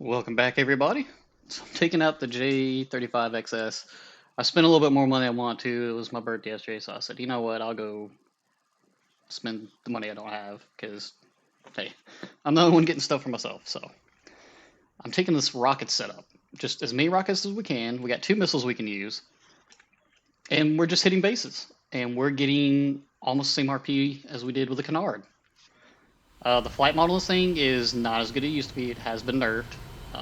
Welcome back, everybody. So I'm taking out the J35XS. I spent a little bit more money than I want to. It was my birthday yesterday, so I said, you know what, I'll go spend the money I don't have because, hey, I'm the only one getting stuff for myself. So I'm taking this rocket setup. Just as many rockets as we can. We got 2 missiles we can use, and we're just hitting bases. And we're getting almost the same RP as we did with the Canard. The flight model of this thing is not as good as it used to be. It has been nerfed.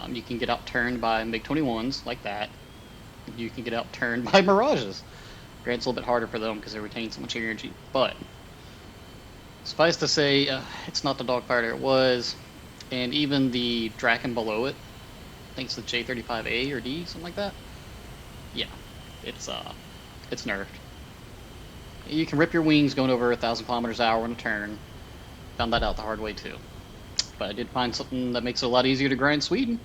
You can get outturned by MiG-21s like that. You can get outturned by Mirages. Granted, it's a little bit harder for them because they retain so much energy, but suffice to say, it's not the dogfighter it was, and even the Draken below it, I think it's the J35A or D, something like that. Yeah, it's nerfed. You can rip your wings going over 1,000 kilometers an hour in a turn. Found that out the hard way too. But I did find something that makes it a lot easier to grind Sweden.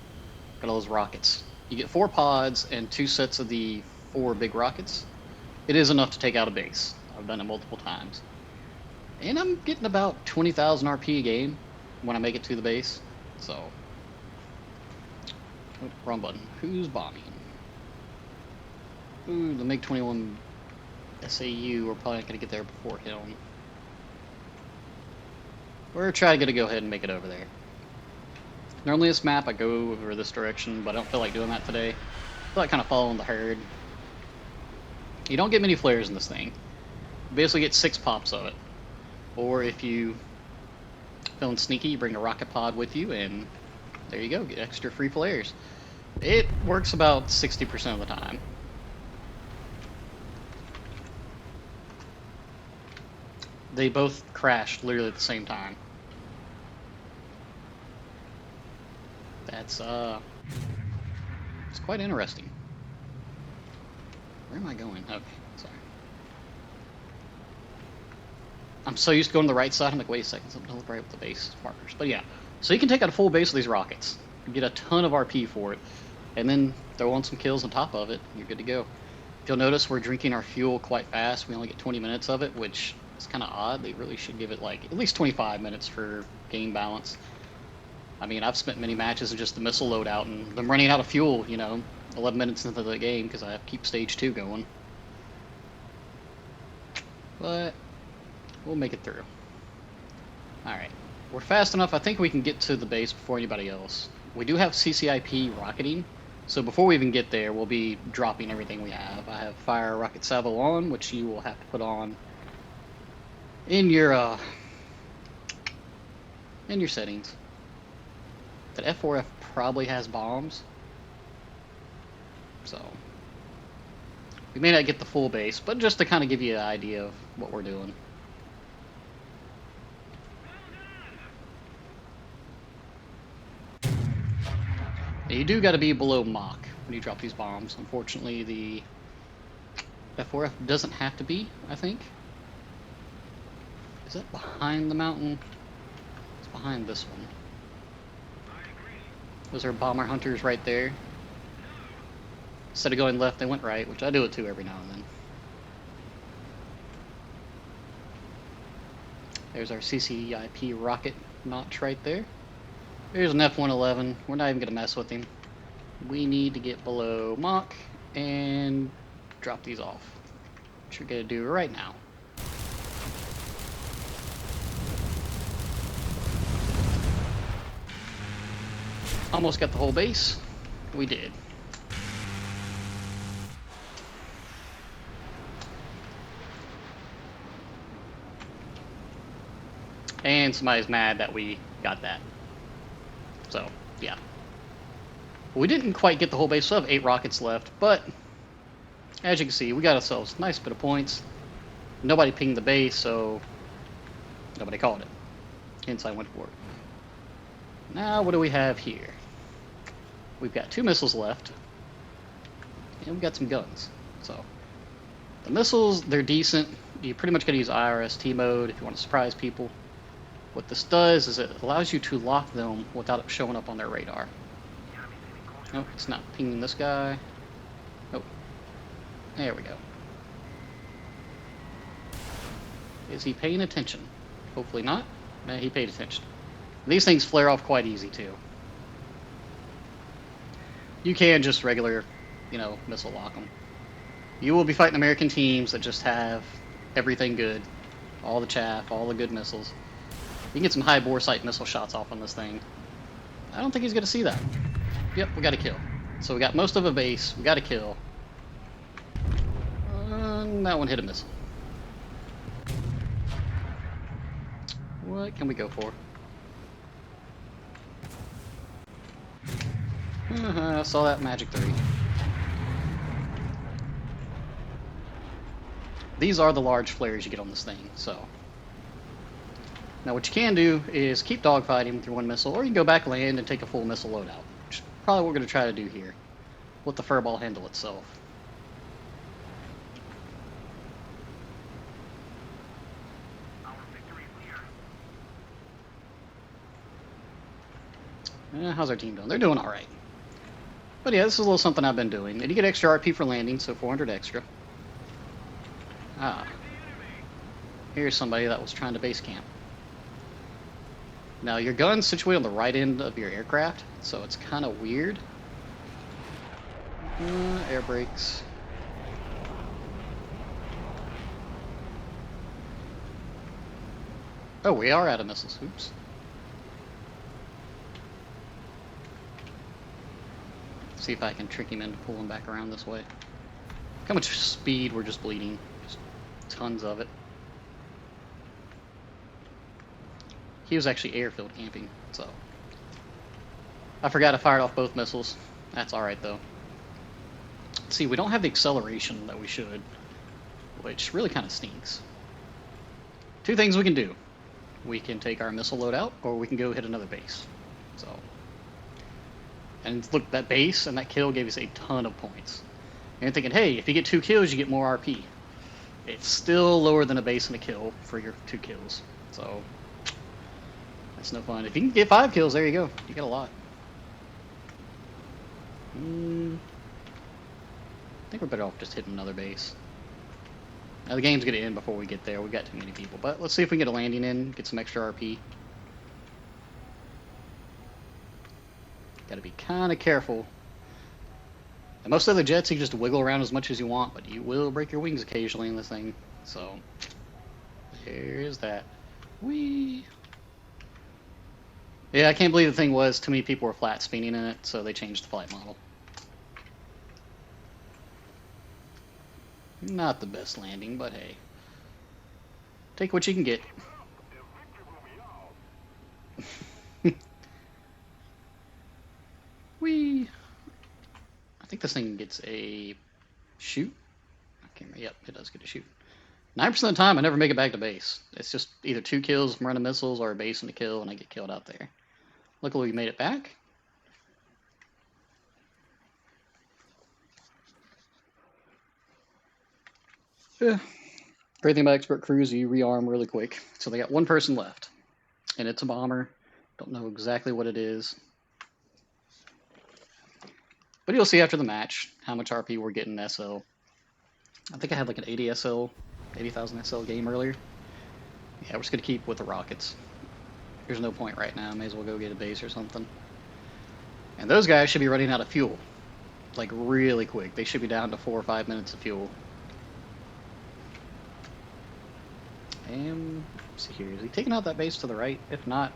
Got all those rockets. You get 4 pods and 2 sets of the 4 big rockets. It is enough to take out a base. I've done it multiple times. And I'm getting about 20,000 RP a game when I make it to the base. So, oh, wrong button. Who's bombing? Ooh, the MiG-21 SAU. We're probably not going to get there before him. We're trying to go ahead and make it over there. Normally this map I go over this direction, but I don't feel like doing that today. I feel like kind of following the herd. You don't get many flares in this thing. You basically get 6 pops of it. Or if you feeling sneaky, you bring a rocket pod with you, and there you go, get extra free flares. It works about 60% of the time. They both crashed literally at the same time. That's it's quite interesting. Where am I going? Okay, sorry. I'm so used to going to the right side, I'm like, wait a second, something to look right with the base markers. But yeah, so you can take out a full base with these rockets. You get a ton of RP for it, and then throw on some kills on top of it, you're good to go. If you'll notice, we're drinking our fuel quite fast. We only get 20 minutes of it, which is kind of odd. They really should give it like at least 25 minutes for game balance. I mean, I've spent many matches of just the missile loadout and them running out of fuel, 11 minutes into the game because I have to keep stage 2 going. But we'll make it through. Alright, we're fast enough. I think we can get to the base before anybody else. We do have CCIP rocketing, so before we even get there, we'll be dropping everything we have. I have Fire Rocket Salvo on, which you will have to put on in your settings. That F4F probably has bombs, so we may not get the full base, but just to kind of give you an idea of what we're doing. Now, you do got to be below Mach when you drop these bombs. Unfortunately, the F4F doesn't have to be, I think. Is that behind the mountain? It's behind this one. Those are bomber hunters right there. Instead of going left, they went right, which I do it too every now and then. There's our CCIP rocket notch right there. There's an F-111. We're not even going to mess with him. We need to get below Mach and drop these off, which we're going to do right now. Almost got the whole base. We did. And somebody's mad that we got that. So, yeah. We didn't quite get the whole base. We still have 8 rockets left, but as you can see, we got ourselves a nice bit of points. Nobody pinged the base, so nobody called it. Hence I went for it. Now, what do we have here? We've got 2 missiles left, and we've got some guns. So, the missiles, they're decent. You pretty much got to use IRST mode if you want to surprise people. What this does is it allows you to lock them without it showing up on their radar. Nope, it's not pinging this guy. Nope. There we go. Is he paying attention? Hopefully not. He paid attention. These things flare off quite easy too. You can just regular, missile lock them. You will be fighting American teams that just have everything good. All the chaff, all the good missiles. You can get some high bore sight missile shots off on this thing. I don't think he's going to see that. Yep, we got a kill. So we got most of a base. We got a kill. That one hit a missile. What can we go for? I saw that magic 3. These are the large flares you get on this thing, so. Now what you can do is keep dogfighting with your one missile, or you can go back land and take a full missile loadout, which is probably what we're going to try to do here. Let the furball handle itself. How's our team doing? They're doing alright. But yeah, this is a little something I've been doing. And you get extra RP for landing, so 400 extra. Ah. Here's somebody that was trying to base camp. Now, your gun's situated on the right end of your aircraft, so it's kind of weird. Air brakes. Oh, we are out of missiles. Oops. See if I can trick him into pulling back around this way. Look how much speed we're just bleeding. Just tons of it. He was actually airfield camping, so. I forgot I fired off both missiles. That's alright though. See, we don't have the acceleration that we should, which really kind of stinks. Two things we can do. We can take our missile loadout, or we can go hit another base. So. And look, that base and that kill gave us a ton of points. And you're thinking, hey, if you get 2 kills, you get more RP. It's still lower than a base and a kill for your 2 kills. So, that's no fun. If you can get 5 kills, there you go. You get a lot. I think we're better off just hitting another base. Now, the game's going to end before we get there. We've got too many people. But let's see if we can get a landing in, get some extra RP. Gotta be kind of careful. And most other jets, you can just wiggle around as much as you want, but you will break your wings occasionally in this thing. So, there's that. Whee! Yeah, I can't believe the thing was, too many people were flat spinning in it, so they changed the flight model. Not the best landing, but hey. Take what you can get. Whee! I think this thing gets a shoot. I can't remember. Yep, it does get a shoot. 9% of the time, I never make it back to base. It's just either 2 kills from running missiles or a base and a kill, and I get killed out there. Luckily, we made it back. Yeah. Great thing about expert crews, you rearm really quick. So they got 1 person left, and it's a bomber. Don't know exactly what it is. But you'll see after the match how much RP we're getting in SL. I think I had like an 80 SL, 80,000 SL game earlier. Yeah, we're just going to keep with the rockets. There's no point right now. May as well go get a base or something. And those guys should be running out of fuel. Like really quick. They should be down to 4 or 5 minutes of fuel. And let's see here. Is he taking out that base to the right? If not,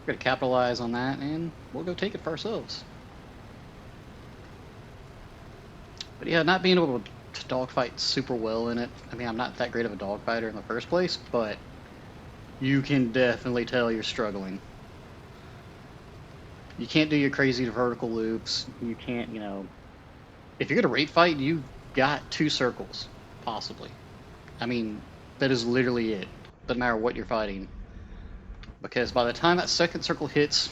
we're going to capitalize on that and we'll go take it for ourselves. But yeah, not being able to dogfight super well in it. I mean, I'm not that great of a dogfighter in the first place, but you can definitely tell you're struggling. You can't do your crazy vertical loops. You can't, if you're going to rate fight, you got 2 circles, possibly. I mean, that is literally it. Doesn't matter what you're fighting. Because by the time that second circle hits,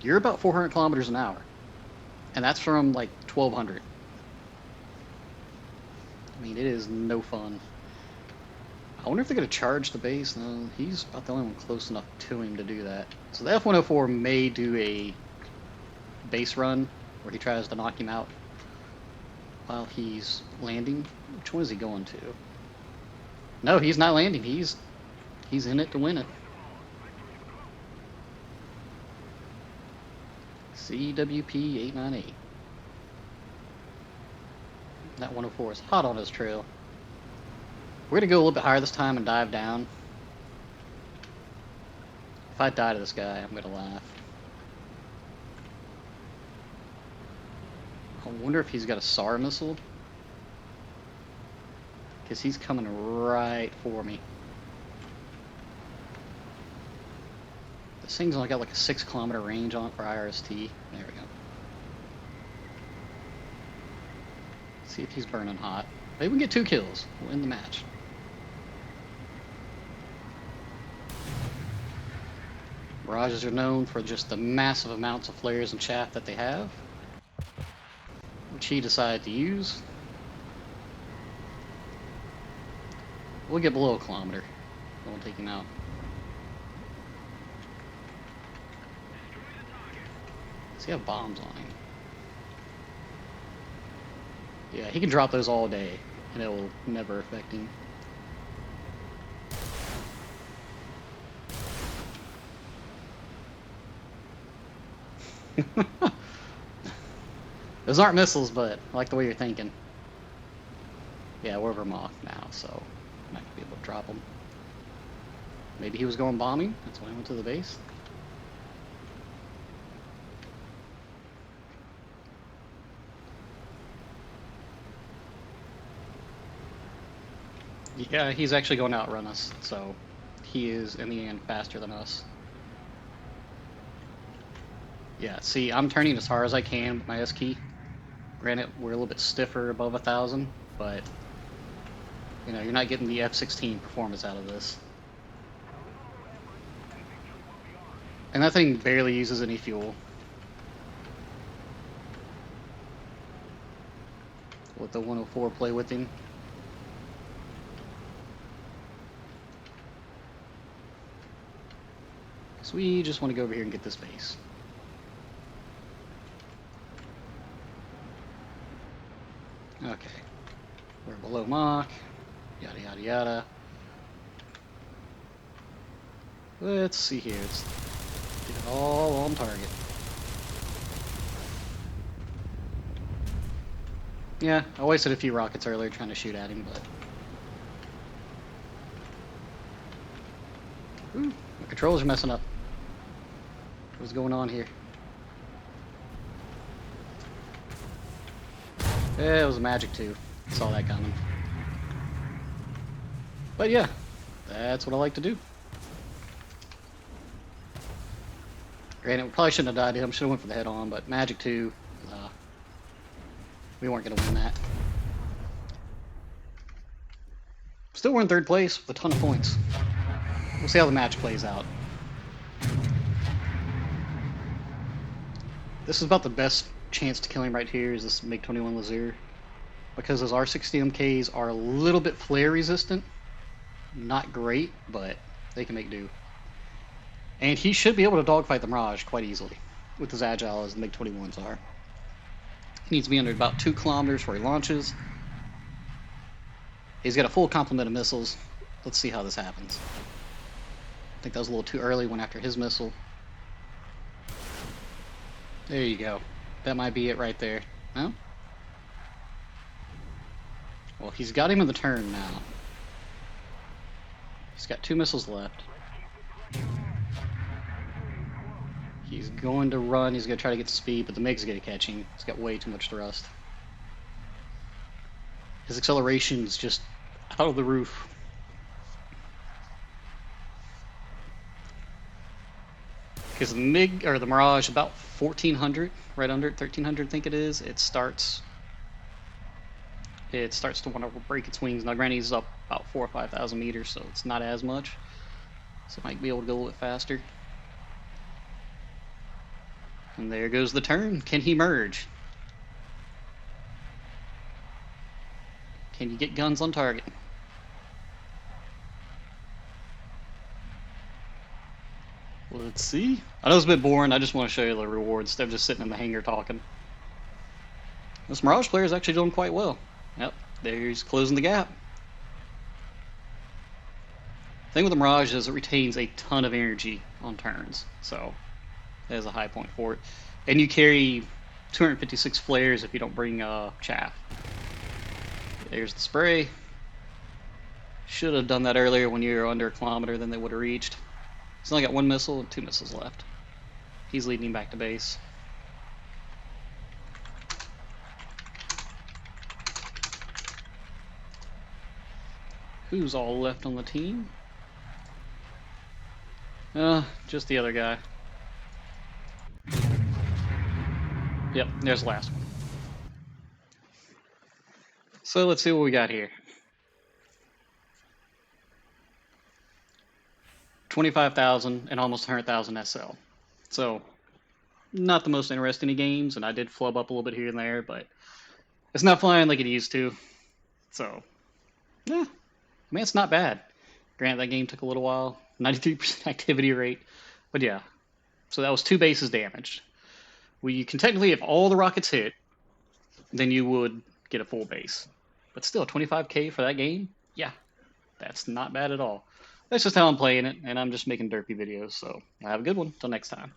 you're about 400 kilometers an hour. And that's from like 1200. I mean, it is no fun. I wonder if they're going to charge the base. No, he's about the only one close enough to him to do that. So the F-104 may do a base run where he tries to knock him out while he's landing. Which one is he going to? No, he's not landing. He's in it to win it. CWP 898. That 104 is hot on his trail. We're gonna go a little bit higher this time and dive down. If I die to this guy, I'm gonna laugh. I wonder if he's got a SAR missile. Because he's coming right for me. This thing's only got like a 6-kilometer range on it for IRST. There we go. See if he's burning hot. Maybe we can get 2 kills. We'll win the match. Mirages are known for just the massive amounts of flares and chaff that they have, which he decided to use. We'll get below a kilometer. We'll take him out. Does he have bombs on him? Yeah, he can drop those all day, and it will never affect him. Those aren't missiles, but I like the way you're thinking. Yeah, we're Vermont now, so I'm not going to be able to drop them. Maybe he was going bombing, that's why I went to the base. Yeah, he's actually going to outrun us, so he is, in the end, faster than us. Yeah, see, I'm turning as hard as I can with my S key. Granted, we're a little bit stiffer above 1,000, but, you know, you're not getting the F-16 performance out of this. And that thing barely uses any fuel. Let the 104 play with him. So we just want to go over here and get this base. Okay. We're below Mach. Yada yada yada. Let's see here. Let's get it all on target. Yeah, I wasted a few rockets earlier trying to shoot at him, but... Ooh, my controls are messing up. What's going on here? Yeah, it was a magic too. Saw that coming. But yeah, that's what I like to do. Granted, we probably shouldn't have died to him. Should have went for the head on, but magic 2, we weren't going to win that. Still, we're in 3rd place with a ton of points. We'll see how the match plays out. This is about the best chance to kill him right here, is this MiG-21 Laser. Because those R60 MKs are a little bit flare resistant. Not great, but they can make do. And he should be able to dogfight the Mirage quite easily, with as agile as the MiG-21s are. He needs to be under about 2 kilometers where he launches. He's got a full complement of missiles. Let's see how this happens. I think that was a little too early, went after his missile. There you go. That might be it right there. No? Well, he's got him in the turn now. He's got 2 missiles left. He's going to run, he's going to try to get speed, but the MiG's going to catch him. He's got way too much thrust. His acceleration's just out of the roof. Because the MiG, or the Mirage, about 1,400, right under 1,300 I think it is, it starts to want to break its wings. Now granted, he's up about 4,000 or 5,000 meters, so it's not as much. So it might be able to go a little bit faster. And there goes the turn. Can he merge? Can you get guns on target? Let's see. I know it's a bit boring. I just want to show you the rewards instead of just sitting in the hangar talking. This Mirage player is actually doing quite well. Yep, there he's closing the gap. The thing with the Mirage is it retains a ton of energy on turns, so that is a high point for it. And you carry 256 flares if you don't bring chaff. There's the spray. Should have done that earlier when you were under a kilometer, then they would have reached. He's only got 1 missile and 2 missiles left. He's leading back to base. Who's all left on the team? Just the other guy. Yep, there's the last one. So let's see what we got here. 25,000 and almost 100,000 SL. So, not the most interesting of games, and I did flub up a little bit here and there, but it's not flying like it used to. So, yeah, I mean, it's not bad. Granted, that game took a little while, 93% activity rate, but yeah. So that was 2 bases damaged. Well, you can technically, if all the rockets hit, then you would get a full base. But still, 25k for that game? Yeah, that's not bad at all. That's just how I'm playing it, and I'm just making derpy videos, so have a good one. Till next time.